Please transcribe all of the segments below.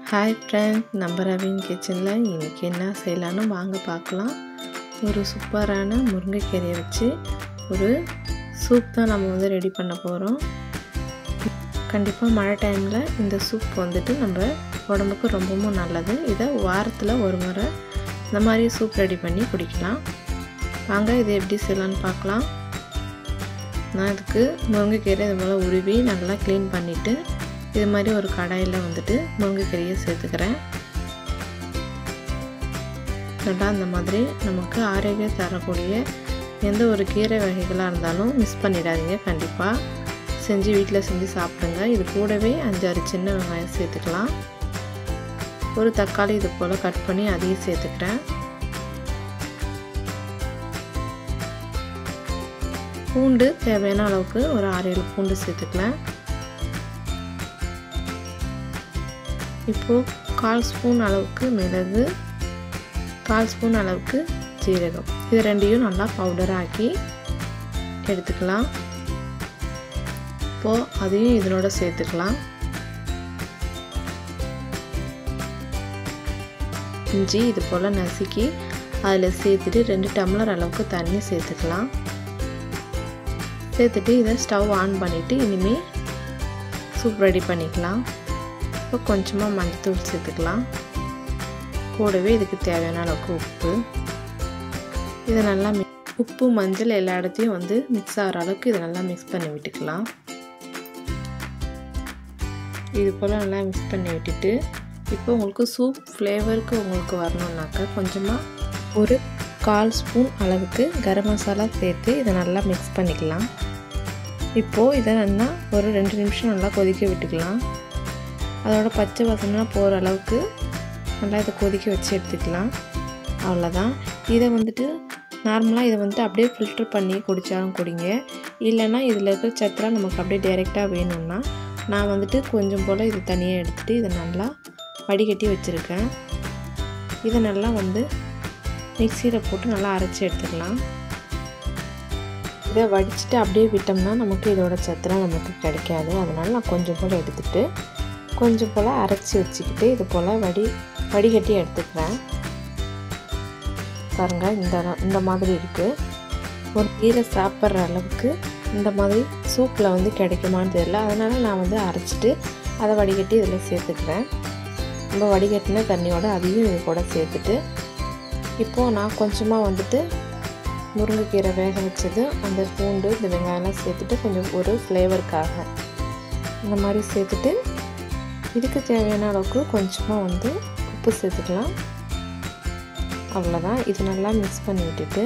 Hi friends, நம்ம ravine கிச்சனில் இன்றைக்கி என்ன செய்யலான்னு வாங்க பார்க்கலாம். ஒரு சூப்பரான முருங்கைக்கீரையை வச்சு ஒரு சூப் தான் நம்ம ரெடி பண்ண போகிறோம். கண்டிப்பாக மழை டைமில் இந்த சூப் நம்ம உடம்புக்கு ரொம்பவும் நல்லது. இதை வாரத்தில் ஒரு முறை இந்த மாதிரி சூப் ரெடி பண்ணி குடிக்கலாம். வாங்க இதை எப்படி செய்யலான்னு பார்க்கலாம். நான் இதுக்கு முருங்கைக்கீரை இது போல் உருவி நல்லா க்ளீன் பண்ணிவிட்டு இது மாதிரி ஒரு கடாயில் முருங்கைக்கீரையை சேர்த்துக்கிறேன். நல்லா அந்த மாதிரி நமக்கு ஆரோக்கியம் தரக்கூடிய எந்த ஒரு கீரை வகைகளாக இருந்தாலும் மிஸ் பண்ணிடாதீங்க. கண்டிப்பாக செஞ்சு வீட்டில் செஞ்சு சாப்பிடுங்க. இது கூடவே 5-6 சின்ன வெங்காயம் சேர்த்துக்கலாம். ஒரு தக்காளி இது போல் கட் பண்ணி அதையும் சேர்த்துக்கிறேன். பூண்டு தேவையான அளவுக்கு ஒரு 6-7 பூண்டு சேர்த்துக்கலாம். இப்போது 1/4 ஸ்பூன் அளவுக்கு மிளகு, 1/4 ஸ்பூன் அளவுக்கு ஜீரகம், இது ரெண்டையும் நல்லா பவுடராக ஆக்கி எடுத்துக்கலாம். இப்போது அதையும் இதனோட சேர்த்துக்கலாம். இஞ்சி இது போல் நசுக்கி அதில் சேர்த்துட்டு 2 டம்ளர் அளவுக்கு தண்ணி சேர்த்துக்கலாம். சேர்த்துட்டு இதை ஸ்டவ் ஆன் பண்ணிவிட்டு இனிமேல் சூப் ரெடி பண்ணிக்கலாம். இப்போ கொஞ்சமாக மஞ்சத்தூள் சேர்த்துக்கலாம். கூடவே இதுக்கு தேவையான அளவுக்கு உப்பு. இதை நல்லா உப்பு மஞ்சள் எல்லா இடத்தையும் மிக்ஸ் ஆகிற அளவுக்கு இதை நல்லா மிக்ஸ் பண்ணி விட்டுக்கலாம். இது போல் நல்லா மிக்ஸ் பண்ணி விட்டுட்டு இப்போ உங்களுக்கு சூப் ஃப்ளேவருக்கு உங்களுக்கு வரணுன்னாக்கா கொஞ்சமாக ஒரு 1/4 ஸ்பூன் அளவுக்கு கரம் மசாலா சேர்த்து இதை நல்லா மிக்ஸ் பண்ணிக்கலாம். இப்போது இதை நல்லா ஒரு 2 நிமிஷம் நல்லா கொதிக்க விட்டுக்கலாம். அதோட பச்சை வாசனைலாம் போகிற அளவுக்கு நல்லா இதை கொதிக்க வச்சு எடுத்துக்கலாம். அவ்வளோதான். இதை நார்மலாக இதை அப்படியே ஃபில்டர் பண்ணி குடித்தாலும் குடிங்க. இல்லைன்னா இதில் இருக்கிற சத்தெலாம் நமக்கு அப்படியே டைரெக்டாக வேணும்னா நான் கொஞ்சம் போல் இது தனியாக எடுத்துகிட்டு இதை நல்லா வடிகட்டி வச்சுருக்கேன். இதை நல்லா மிக்சியில் போட்டு நல்லா அரைச்சி எடுத்துக்கலாம். இதை வடிச்சிட்டு அப்படியே விட்டோம்னா நமக்கு இதோட சத்தெலாம் நமக்கு கிடைக்காது. அதனால் நான் கொஞ்சம் போல் எடுத்துகிட்டு கொஞ்சம் போல் அரைச்சி வச்சுக்கிட்டு இது போல் வடிகட்டி எடுத்துக்கிறேன். பாருங்கள், இந்த மாதிரி இருக்குது. ஒரு கீரை சாப்பிட்ற அளவுக்கு இந்த மாதிரி சூப்பில் கிடைக்குமான்னு தெரியல. அதனால் நான் அரைச்சிட்டு அதை வடிகட்டி இதில் சேர்த்துக்கிறேன். நம்ம வடிகட்டின தண்ணியோட அதையும் இது கூட சேர்த்துட்டு இப்போது நான் கொஞ்சமாக முருங்கைக்கீரை வேக வச்சது அந்த பூண்டு இந்த வெங்காயம்லாம் சேர்த்துட்டு கொஞ்சம் ஒரு ஃப்ளேவருக்காக இந்த மாதிரி சேர்த்துட்டு இதுக்கு தேவையான அளவுக்கு கொஞ்சமாக உப்பு சேர்த்துக்கலாம். அவ்வளோதான். இது நல்லா மிக்ஸ் பண்ணி விட்டுட்டு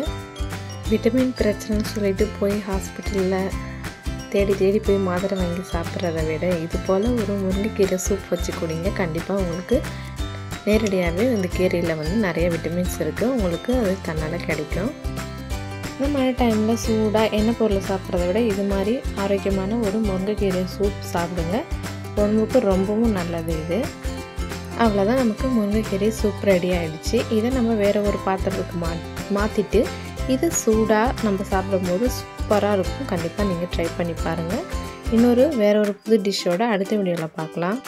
விட்டமின் பிரச்சனைன்னு சொல்லிட்டு போய் ஹாஸ்பிட்டலில் தேடி போய் மாத்திரை வாங்கி சாப்பிட்றத விட இது போல் ஒரு முருங்கைக்கீரை சூப் வச்சு குடிங்க. கண்டிப்பாக உங்களுக்கு நேரடியாகவே இந்த கீரையில் நிறைய விட்டமின்ஸ் இருக்குது. உங்களுக்கு அது தன்னால் கிடைக்கும். இந்த மழை டைமில் சூடாக எண்ணெய் பொருள் சாப்பிட்றத விட இது மாதிரி ஆரோக்கியமான ஒரு முருங்கைக்கீரை சூப் சாப்பிடுங்க. உடம்புக்கு ரொம்பவும் நல்லது இது. அவ்வளோதான், நமக்கு முருங்கைக்கீரை சூப் ரெடி ஆகிடுச்சு. இதை நம்ம வேறு ஒரு பாத்திரத்துக்கு மாற்றிட்டு இது சூடாக நம்ம சாப்பிடும்போது சூப்பராக இருக்கும். கண்டிப்பாக நீங்கள் ட்ரை பண்ணி பாருங்கள். வேற ஒரு புது டிஷ்ஷோட அடுத்த வீடியோவில் பார்க்கலாம்.